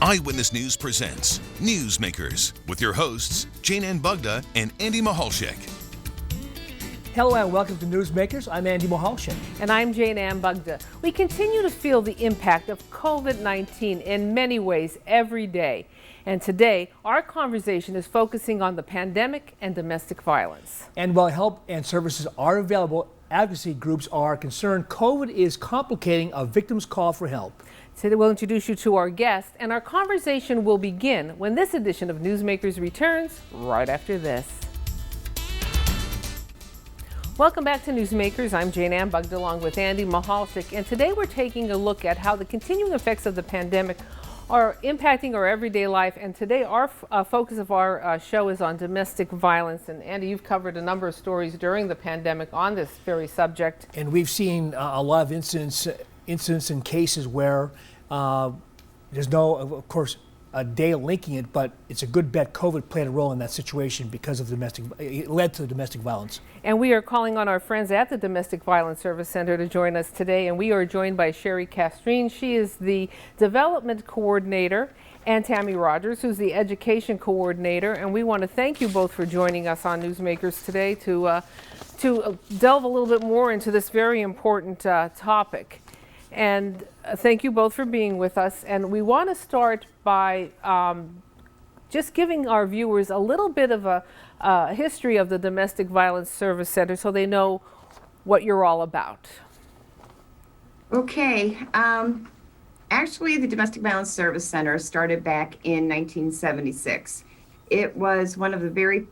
Eyewitness News presents Newsmakers with your hosts, Jane Ann Bugda and Andy Mahalchik. Hello and welcome to Newsmakers. I'm Andy Mahalchik. And I'm Jane Ann Bugda. We continue to feel the impact of COVID-19 in many ways every day. And today, our conversation is focusing on the pandemic and domestic violence. And while help and services are available, advocacy groups are concerned COVID is complicating a victim's call for help. Today we'll introduce you to our guest, and our conversation will begin when this edition of Newsmakers returns right after this. Welcome back to Newsmakers. I'm Jane Ann Bugda along with Andy Mahalchik, and today we're taking a look at how the continuing effects of the pandemic are impacting our everyday life. And today our focus of our show is on domestic violence. And Andy, you've covered a number of stories during the pandemic on this very subject. And we've seen a lot of incidents and cases where there's no, of course, a data linking it, but it's a good bet COVID played a role in that situation because of it led to domestic violence. And we are calling on our friends at the Domestic Violence Service Center to join us today. And we are joined by Sherry Castrine. She is the Development Coordinator, and Tammy Rogers, who's the Education Coordinator. And we want to thank you both for joining us on Newsmakers today to delve a little bit more into this very important topic. And thank you both for being with us. And we want to start by just giving our viewers a little bit of a history of the Domestic Violence Service Center so they know what you're all about. Okay. Actually, the Domestic Violence Service Center started back in 1976. It was one of the very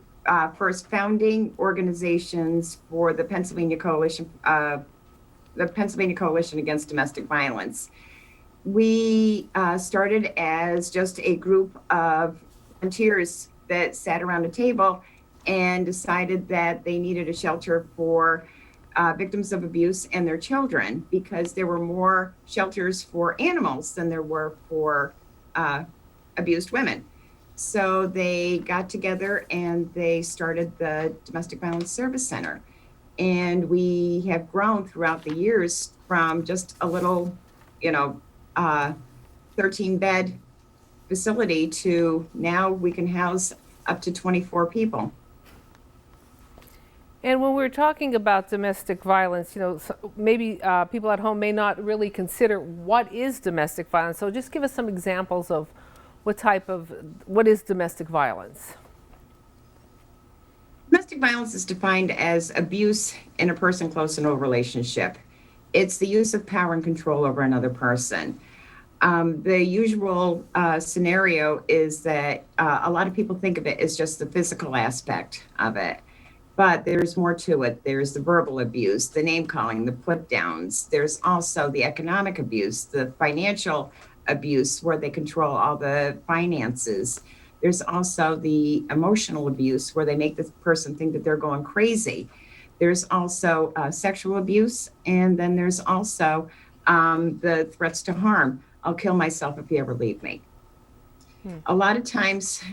first founding organizations for the Pennsylvania Coalition Against Domestic Violence. We started as just a group of volunteers that sat around a table and decided that they needed a shelter for victims of abuse and their children, because there were more shelters for animals than there were for abused women. So they got together and they started the Domestic Violence Service Center. And we have grown throughout the years from just a little, 13-bed facility to now we can house up to 24 people. And when we're talking about domestic violence, maybe people at home may not really consider what is domestic violence. So just give us some examples of what is domestic violence? Domestic violence is defined as abuse in a person-close-and-no relationship. It's the use of power and control over another person. The usual scenario is that a lot of people think of it as just the physical aspect of it, but there's more to it. There's the verbal abuse, the name-calling, the put-downs. There's also the economic abuse, the financial abuse, where they control all the finances. There's also the emotional abuse, where they make the person think that they're going crazy. There's also sexual abuse, and then there's also the threats to harm. I'll kill myself if you ever leave me. A lot of times,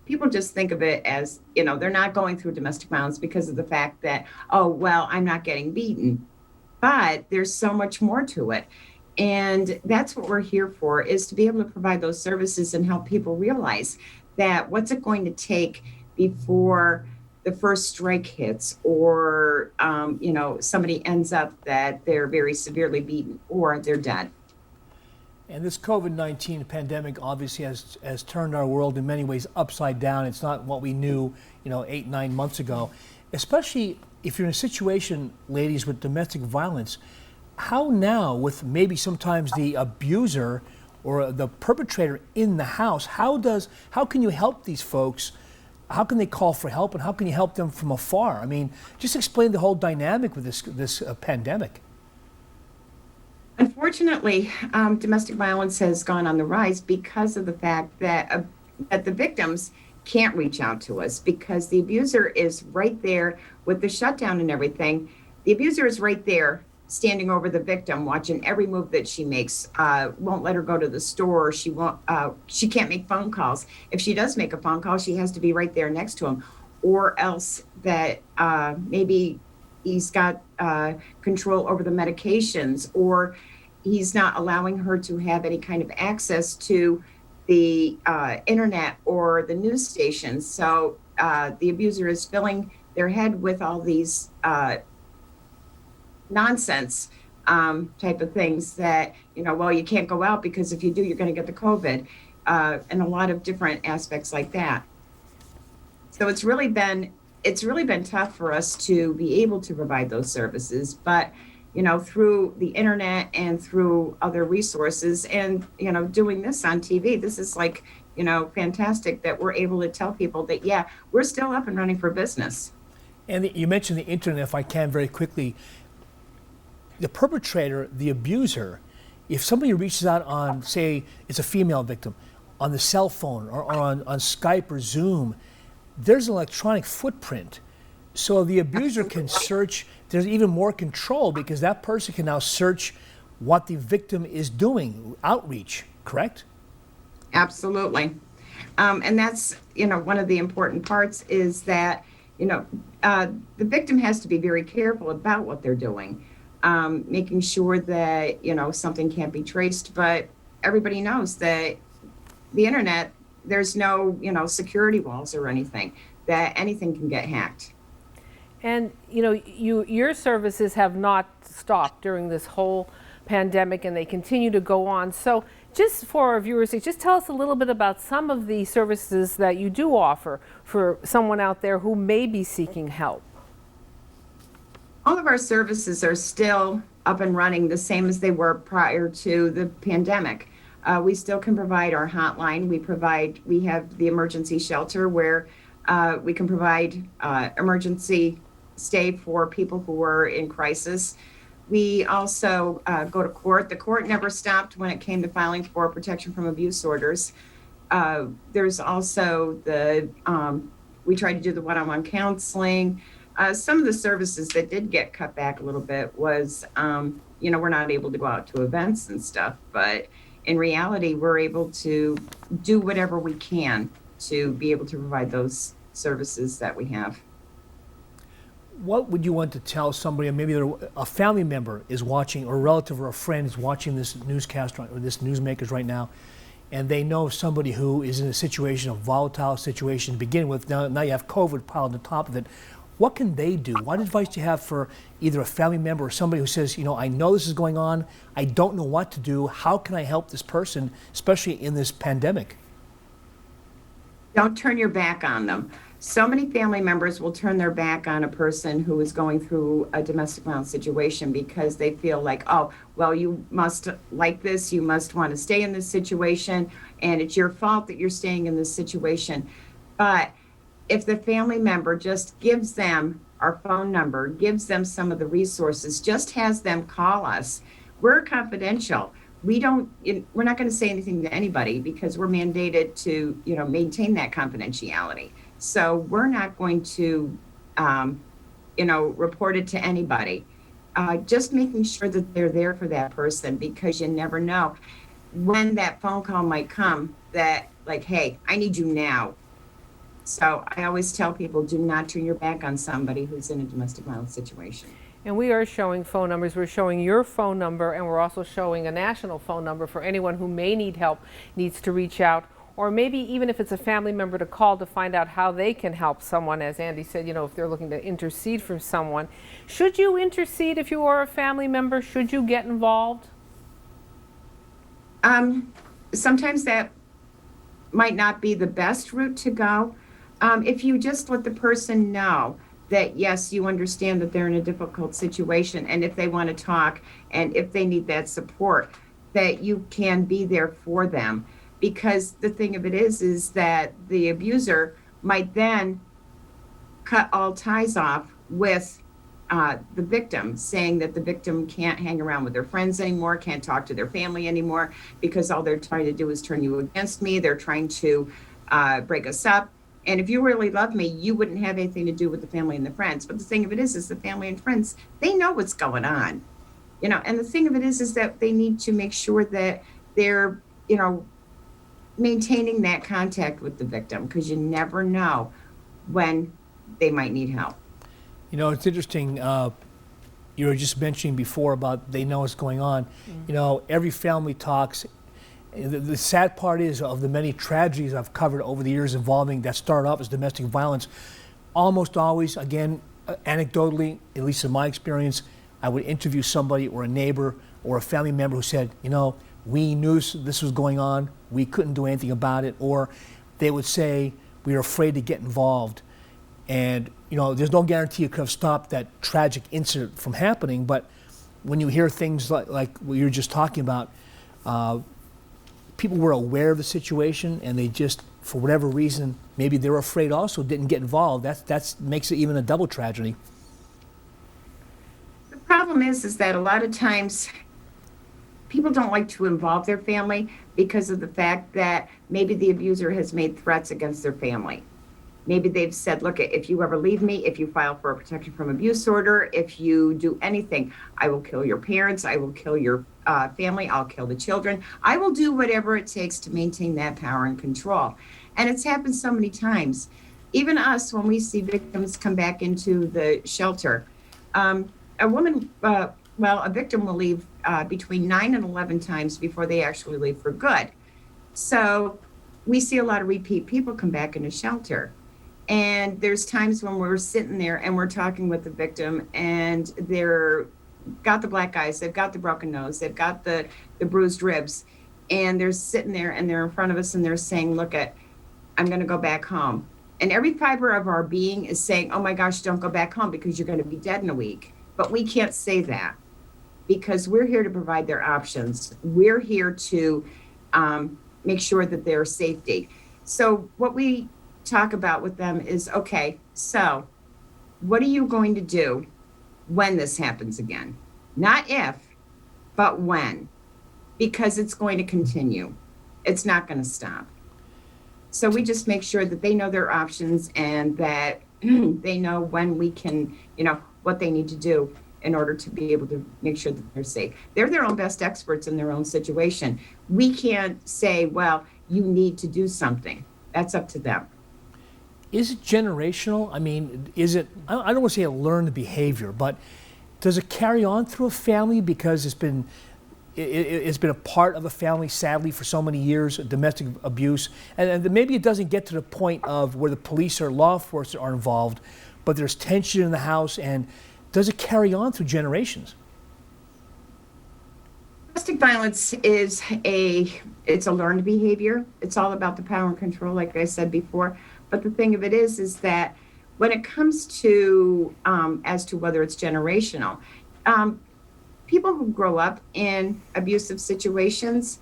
people just think of it as, they're not going through domestic violence because of the fact that, oh, well, I'm not getting beaten. But there's so much more to it. And that's what we're here for, is to be able to provide those services and help people realize that what's it going to take before the first strike hits, or, somebody ends up that they're very severely beaten or they're dead. And this COVID-19 pandemic obviously has turned our world in many ways upside down. It's not what we knew, 8-9 months ago, especially if you're in a situation, ladies, with domestic violence. How now, with maybe sometimes the abuser or the perpetrator in the house, how can you help these folks? How can they call for help, and how can you help them from afar? I mean, just explain the whole dynamic with this pandemic. Unfortunately, domestic violence has gone on the rise because of the fact that the victims can't reach out to us, because the abuser is right there with the shutdown and everything. The abuser is right there standing over the victim, watching every move that she makes, won't let her go to the store. She can't make phone calls. If she does make a phone call, she has to be right there next to him, or else that maybe he's got control over the medications, or he's not allowing her to have any kind of access to the internet or the news stations. So the abuser is filling their head with all these nonsense type of things that, well, you can't go out because if you do, you're going to get the COVID, and a lot of different aspects like that. So it's really been tough for us to be able to provide those services, but through the internet and through other resources and doing this on TV, this is like fantastic that we're able to tell people that we're still up and running for business. And you mentioned the internet, if I can, very quickly. The perpetrator, the abuser, if somebody reaches out on, say, it's a female victim, on the cell phone or on Skype or Zoom, there's an electronic footprint. So the abuser can search, there's even more control because that person can now search what the victim is doing, outreach, correct? Absolutely. And that's, one of the important parts is that, the victim has to be very careful about what they're doing. Making sure that, something can't be traced, but everybody knows that the internet, there's no, security walls or anything, that anything can get hacked. And, your services have not stopped during this whole pandemic and they continue to go on. So just for our viewers, just tell us a little bit about some of the services that you do offer for someone out there who may be seeking help. All of our services are still up and running the same as they were prior to the pandemic. We still can provide our hotline. We have the emergency shelter where we can provide emergency stay for people who are in crisis. We also go to court. The court never stopped when it came to filing for protection from abuse orders. There's also we try to do the one-on-one counseling. Some of the services that did get cut back a little bit was, we're not able to go out to events and stuff, but in reality, we're able to do whatever we can to be able to provide those services that we have. What would you want to tell somebody, or maybe a family member is watching, or a relative or a friend is watching this newscast or this Newsmakers right now, and they know somebody who is in a situation, a volatile situation to begin with. Now you have COVID piled on top of it. What can they do? What advice do you have for either a family member or somebody who says, I know this is going on, I don't know what to do, how can I help this person, especially in this pandemic? Don't turn your back on them. So many family members will turn their back on a person who is going through a domestic violence situation because they feel like, oh, well, you must like this, you must want to stay in this situation, and it's your fault that you're staying in this situation. But if the family member just gives them our phone number, gives them some of the resources, just has them call us, we're confidential. We're not going to say anything to anybody because we're mandated to, maintain that confidentiality. So we're not going to, report it to anybody. Just making sure that they're there for that person because you never know when that phone call might come that like, hey, I need you now. So I always tell people, do not turn your back on somebody who's in a domestic violence situation. And we are showing phone numbers. We're showing your phone number, and we're also showing a national phone number for anyone who may need help, needs to reach out, or maybe even if it's a family member to call to find out how they can help someone. As Andy said, if they're looking to intercede for someone. Should you intercede if you are a family member? Should you get involved? Sometimes that might not be the best route to go. If you just let the person know that, yes, you understand that they're in a difficult situation, and if they want to talk and if they need that support, that you can be there for them. Because the thing of it is that the abuser might then cut all ties off with the victim, saying that the victim can't hang around with their friends anymore, can't talk to their family anymore, because all they're trying to do is turn you against me. They're trying to break us up. And if you really love me, you wouldn't have anything to do with the family and the friends. But the thing of it is the family and friends, they know what's going on. And the thing of it is that they need to make sure that they're, maintaining that contact with the victim, because you never know when they might need help. It's interesting. You were just mentioning before about they know what's going on. Every family talks, The sad part is, of the many tragedies I've covered over the years involving that started off as domestic violence, almost always, again, anecdotally, at least in my experience, I would interview somebody or a neighbor or a family member who said, we knew this was going on, we couldn't do anything about it, or they would say, we were afraid to get involved. And there's no guarantee you could have stopped that tragic incident from happening, but when you hear things like what you're just talking about, people were aware of the situation and they just, for whatever reason, maybe they were afraid also, didn't get involved. That makes it even a double tragedy. The problem is that a lot of times people don't like to involve their family because of the fact that maybe the abuser has made threats against their family. Maybe they've said, look, if you ever leave me, if you file for a protection from abuse order, if you do anything, I will kill your parents, I will kill your family, I'll kill the children. I will do whatever it takes to maintain that power and control. And it's happened so many times. Even us, when we see victims come back into the shelter, a victim will leave between 9 and 11 times before they actually leave for good. So we see a lot of repeat people come back into shelter. And there's times when we're sitting there and we're talking with the victim and they're got the black eyes, they've got the broken nose, they've got the bruised ribs, and they're sitting there and they're in front of us and they're saying, look, I'm going to go back home. And every fiber of our being is saying, oh my gosh, don't go back home because you're going to be dead in a week. But we can't say that because we're here to provide their options. We're here to make sure that their safety. So what we talk about with them is, okay, so what are you going to do when this happens again? Not if, but when, because it's going to continue. It's not going to stop. So we just make sure that they know their options and that they know when we can, what they need to do in order to be able to make sure that they're safe. They're their own best experts in their own situation. We can't say, well, you need to do something. That's up to them. Is it generational? I mean, is it, I don't want to say a learned behavior, but does it carry on through a family because it's been a part of a family, sadly, for so many years, domestic abuse, and maybe it doesn't get to the point of where the police or law enforcement are involved, but there's tension in the house, and does it carry on through generations? Domestic violence it's a learned behavior. It's all about the power and control, like I said before. But the thing of it is that when it comes to as to whether it's generational, people who grow up in abusive situations,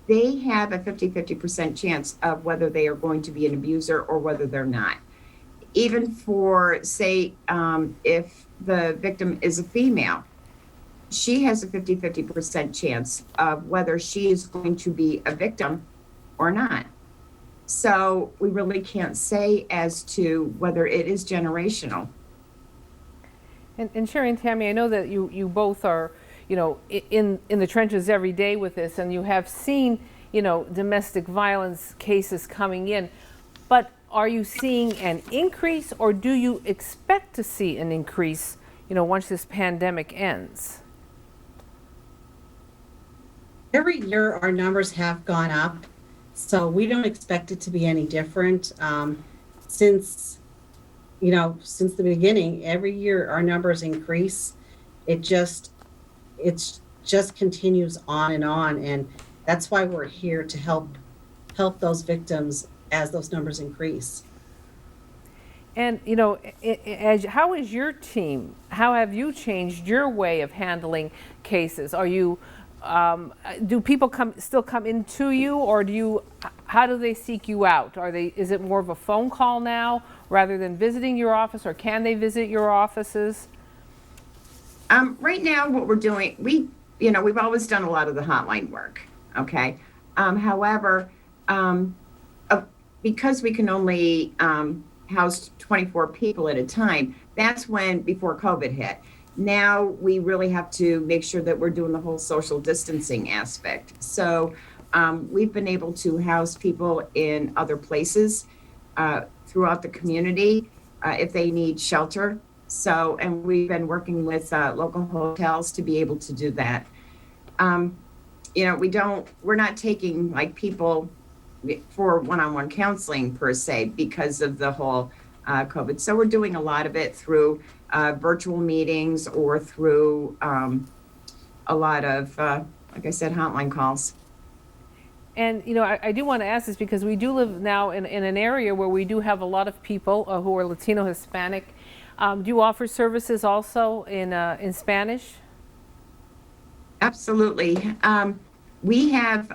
they have a 50% chance of whether they are going to be an abuser or whether they're not. Even for, say, if the victim is a female, she has a 50% chance of whether she is going to be a victim or not. So we really can't say as to whether it is generational. And Sherry and Tammy, I know that you both are, in the trenches every day with this, and you have seen, domestic violence cases coming in, but are you seeing an increase, or do you expect to see an increase, once this pandemic ends? Every year our numbers have gone up, so we don't expect it to be any different. Since the beginning, every year our numbers increase. It just continues on, and that's why we're here to help those victims as those numbers increase. And how is your team? How have you changed your way of handling cases? Are you do people still come into you, or how do they seek you out? Is it more of a phone call now rather than visiting your office, or can they visit your offices? Right now, what we're doing, we've always done a lot of the hotline work. Okay. However, because we can only house 24 people at a time, that's when before COVID hit. Now we really have to make sure that we're doing the whole social distancing aspect. So we've been able to house people in other places throughout the community if they need shelter. So, and we've been working with local hotels to be able to do that. we're not taking like people for one-on-one counseling per se because of the whole COVID. So we're doing a lot of it through virtual meetings or through a lot of, like I said, hotline calls. And, I do want to ask this because we do live now in an area where we do have a lot of people who are Latino, Hispanic. Do you offer services also in Spanish? Absolutely. We have,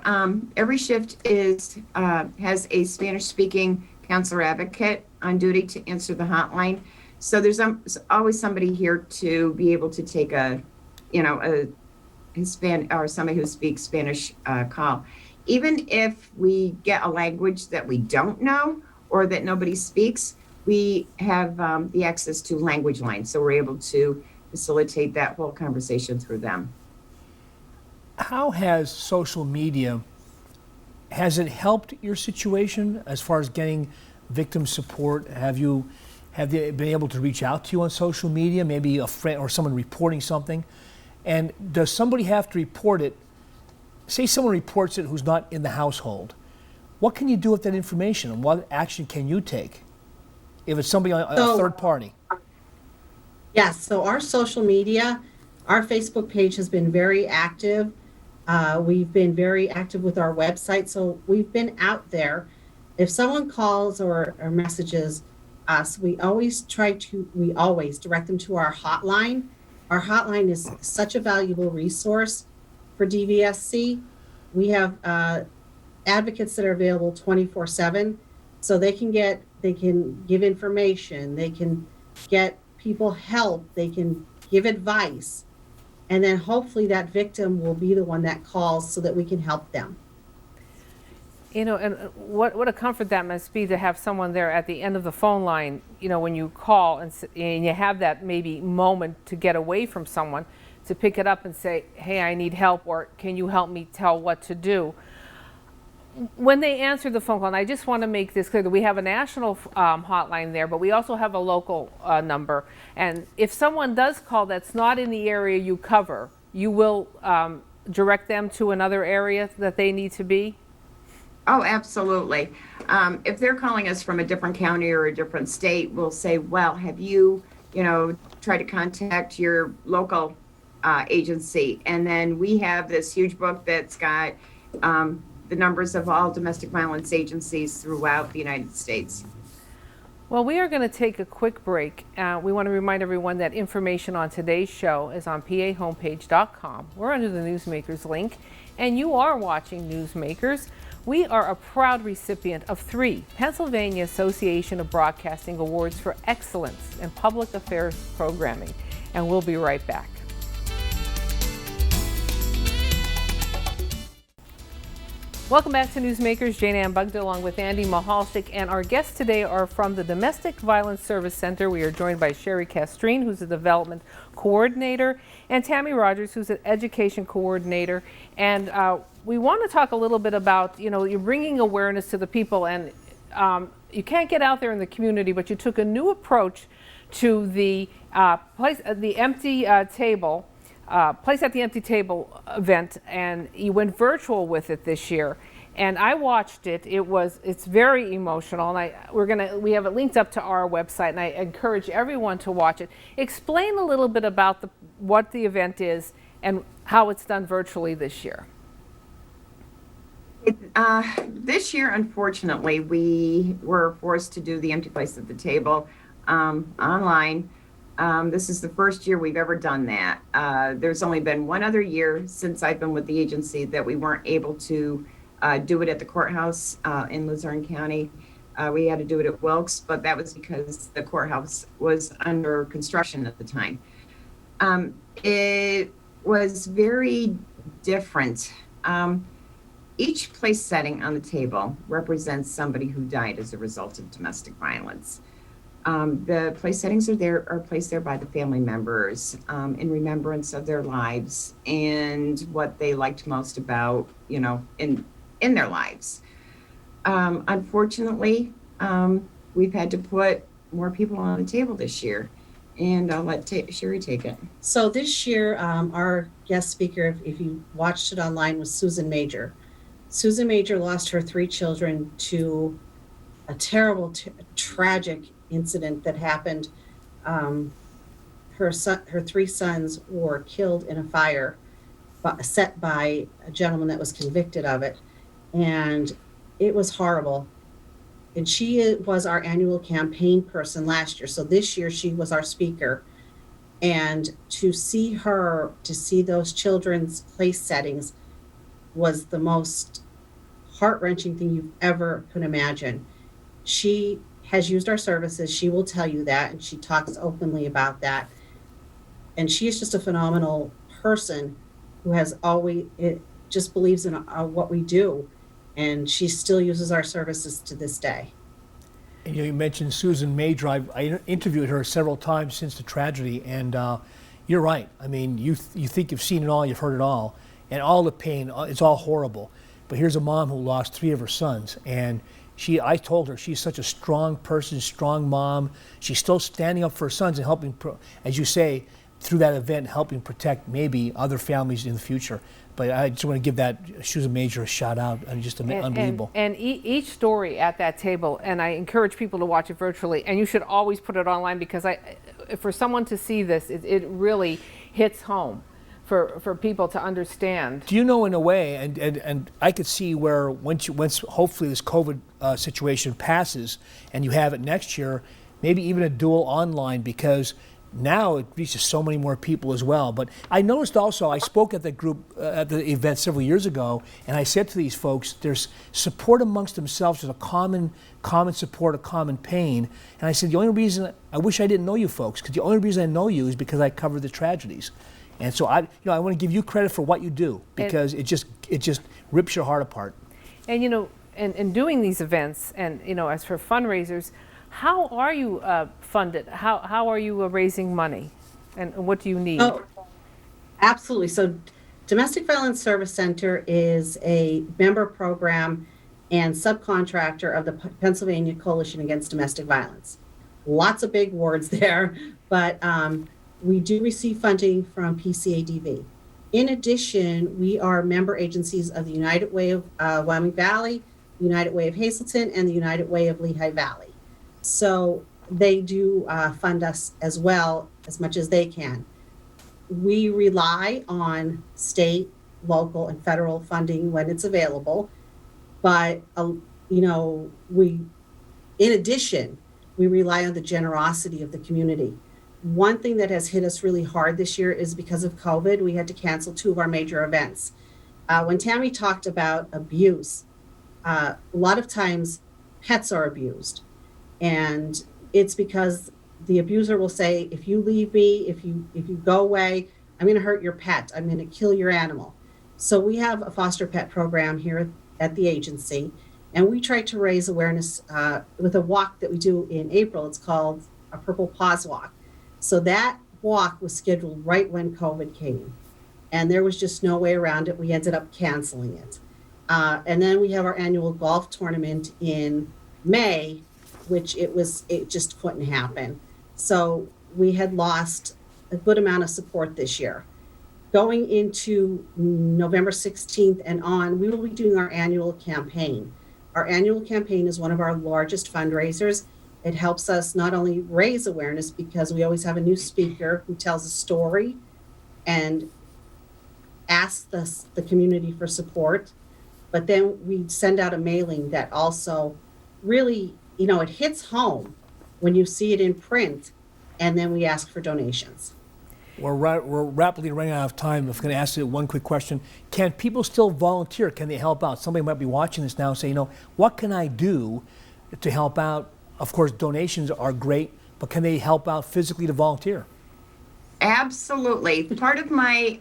every shift has a Spanish-speaking counselor advocate on duty to answer the hotline. So there's always somebody here to be able to take a Hispanic or somebody who speaks Spanish call. Even if we get a language that we don't know or that nobody speaks, we have the access to language lines. So we're able to facilitate that whole conversation through them. How has social media, has it helped your situation as far as getting victim support? Have they been able to reach out to you on social media, maybe a friend or someone reporting something? And does somebody have to report it? Say someone reports it who's not in the household. What can you do with that information, and what action can you take if it's somebody on a third party? Yes, so our social media, our Facebook page has been very active. We've been very active with our website, so we've been out there. If someone calls or messages us, we always direct them to our hotline. Our hotline is such a valuable resource for Dvsc. We have advocates that are available 24/7, so they can give information, they can get people help, they can give advice, and then hopefully that victim will be the one that calls so that we can help them. And what a comfort that must be to have someone there at the end of the phone line, when you call and you have that maybe moment to get away from someone, to pick it up and say, hey, I need help, or can you help me tell what to do? When they answer the phone call, and I just want to make this clear that we have a national hotline there, but we also have a local number. And if someone does call that's not in the area you cover, you will direct them to another area that they need to be? Oh, absolutely. If they're calling us from a different county or a different state, we'll say, well, have you, tried to contact your local agency? And then we have this huge book that's got the numbers of all domestic violence agencies throughout the United States. Well, we are going to take a quick break. We want to remind everyone that information on today's show is on pahomepage.com. We're under the Newsmakers link, and you are watching Newsmakers. We are a proud recipient of 3 Pennsylvania Association of Broadcasting Awards for Excellence in Public Affairs Programming, and we'll be right back. Welcome back to Newsmakers. Jane Ann Bugda along with Andy Mahalchik, and our guests today are from the Domestic Violence Service Center. We are joined by Sherry Castrine, who's the development coordinator, and Tammy Rogers, who's an education coordinator. And we want to talk a little bit about, you're bringing awareness to the people, and you can't get out there in the community, but you took a new approach to the place at the empty table event, and you went virtual with it this year. And I watched it. It's very emotional, and we have it linked up to our website, and I encourage everyone to watch it. Explain a little bit about what the event is and how it's done virtually this year. This year, unfortunately, we were forced to do the empty place at the table online. This is the first year we've ever done that. There's only been one other year since I've been with the agency that we weren't able to do it at the courthouse in Luzerne County. We had to do it at Wilkes, but that was because the courthouse was under construction at the time. It was very different. Each place setting on the table represents somebody who died as a result of domestic violence. The place settings are placed there by the family members in remembrance of their lives and what they liked most about, in their lives. Unfortunately, we've had to put more people on the table this year. And I'll let Sherry take it. So this year, our guest speaker, if you watched it online, was Susan Major. Susan Major lost her 3 children to a terrible, tragic incident that happened. Her 3 sons were killed in a fire set by a gentleman that was convicted of it, and it was horrible. And she was our annual campaign person last year. So this year she was our speaker. And to see those children's place settings was the most heart-wrenching thing you ever could imagine. She has used our services. She will tell you that, and she talks openly about that. And she is just a phenomenal person who has always, just believes in what we do. And she still uses our services to this day. And you mentioned Susan Major. I interviewed her several times since the tragedy, and you're right. I mean, you think you've seen it all, you've heard it all, and all the pain, it's all horrible. But here's a mom who lost 3 of her sons, and I told her she's such a strong person, strong mom. She's still standing up for her sons and helping, as you say, through that event, helping protect maybe other families in the future. But I just want to give that Susan Major a shout out. And just unbelievable. And each story at that table, and I encourage people to watch it virtually, and you should always put it online, because for someone to see this, it really hits home for people to understand. Do you know, in a way, and I could see where once hopefully this COVID situation passes and you have it next year, maybe even a dual online, because now it reaches so many more people as well. But I noticed also, I spoke at the group, at the event several years ago, and I said to these folks, there's support amongst themselves. There's a common support, a common pain. And I said, the only reason, I wish I didn't know you folks, because the only reason I know you is because I covered the tragedies. And so I want to give you credit for what you do, because it just rips your heart apart. And in doing these events, and as for fundraisers, how are you funded? How are you raising money, and what do you need? Oh, absolutely. So Domestic Violence Service Center is a member program and subcontractor of the Pennsylvania Coalition Against Domestic Violence. Lots of big words there, but we do receive funding from PCADV. In addition, we are member agencies of the United Way of Wyoming Valley, the United Way of Hazleton, and the United Way of Lehigh Valley. So they do fund us as well, as much as they can. We rely on state, local, and federal funding when it's available. But, in addition, we rely on the generosity of the community. One thing that has hit us really hard this year is because of COVID, we had to cancel 2 of our major events. When Tammy talked about abuse, a lot of times pets are abused. And it's because the abuser will say, if you leave me, if you go away, I'm going to hurt your pet. I'm going to kill your animal. So we have a foster pet program here at the agency, and we try to raise awareness with a walk that we do in April. It's called a Purple Paws Walk. So that walk was scheduled right when COVID came, and there was just no way around it. We ended up canceling it. And then we have our annual golf tournament in May, which it just couldn't happen. So we had lost a good amount of support this year. Going into November 16th and on, we will be doing our annual campaign. Our annual campaign is one of our largest fundraisers. It helps us not only raise awareness, because we always have a new speaker who tells a story and asks the community for support, but then we send out a mailing that also really, it hits home when you see it in print, and then we ask for donations. We're rapidly running out of time. I'm going to ask you one quick question. Can people still volunteer? Can they help out? Somebody might be watching this now and say, what can I do to help out? Of course, donations are great, but can they help out physically to volunteer? Absolutely. Part of my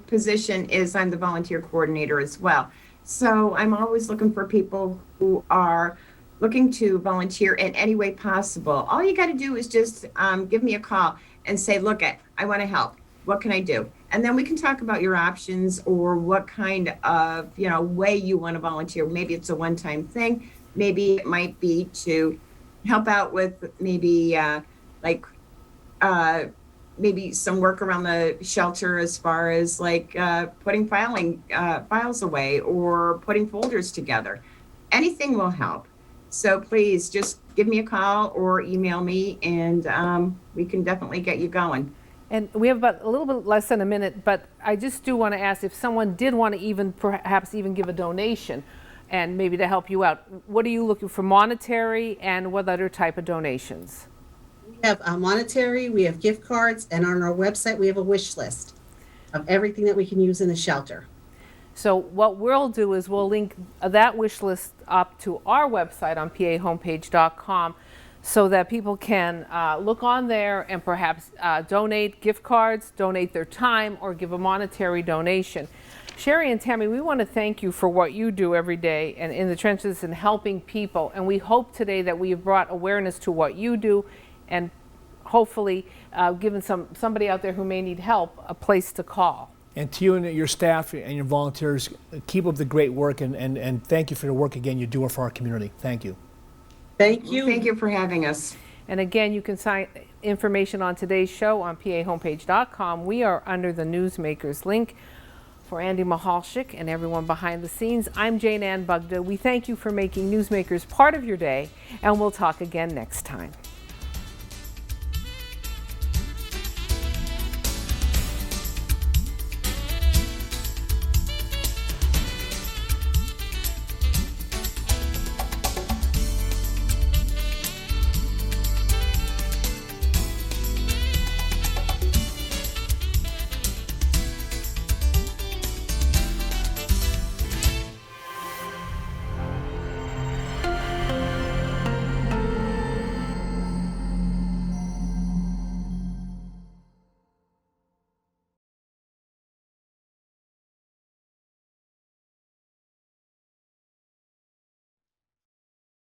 position is I'm the volunteer coordinator as well. So I'm always looking for people who are looking to volunteer in any way possible. All you got to do is just give me a call and say, look, I want to help. What can I do? And then we can talk about your options or what kind of way you want to volunteer. Maybe it's a one-time thing. Maybe it might be to help out with maybe like maybe some work around the shelter as far as like putting files away or putting folders together. Anything will help. So please just give me a call or email me, and we can definitely get you going. And we have about a little bit less than a minute, but I just do want to ask if someone did want to even perhaps even give a donation and maybe to help you out, what are you looking for, monetary, and what other type of donations? We have monetary, we have gift cards, and on our website we have a wish list of everything that we can use in the shelter. So what we'll do is we'll link that wish list up to our website on pahomepage.com so that people can look on there and perhaps donate gift cards, donate their time, or give a monetary donation. Sherry and Tammy, we want to thank you for what you do every day and in the trenches and helping people. And we hope today that we have brought awareness to what you do and hopefully given somebody out there who may need help a place to call. And to you and your staff and your volunteers, keep up the great work, and thank you for the work again you do for our community. Thank you. Thank you. Thank you for having us. And again, you can find information on today's show on pahomepage.com. We are under the Newsmakers link. For Andy Mahalchik and everyone behind the scenes, I'm Jane Ann Bugda. We thank you for making Newsmakers part of your day, and we'll talk again next time.